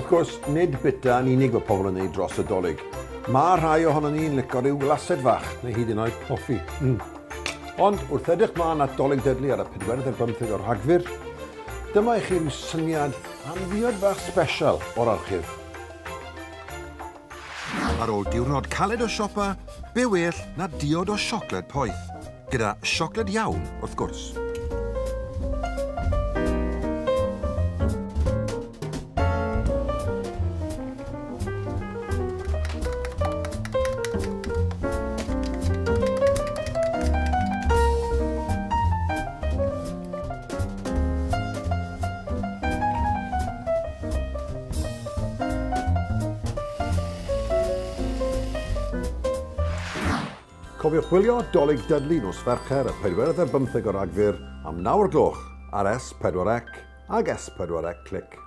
Wrth gwrs, nid bita yn unig mae pobl yn ei dros y dolyg. Mae rhai ohono ni'n licio ryw glased fach, neu hyd yn oed coffi. Ond wrth edrych mlaen at dolyg Dudley ar y 45 o Rhagfyr, dyma i chi ryw syniad amddioed fach sbesial o'r archif. Ar ôl diwrnod caled o siopa, be well na diod o siocled poeth, gyda siocled iawn wrth gwrs. Cofiwch gwylio dolyg Dudley nos Fercher y 45 o Rhagfyr am 9 o'r gloch ar S4C ag S4C Click.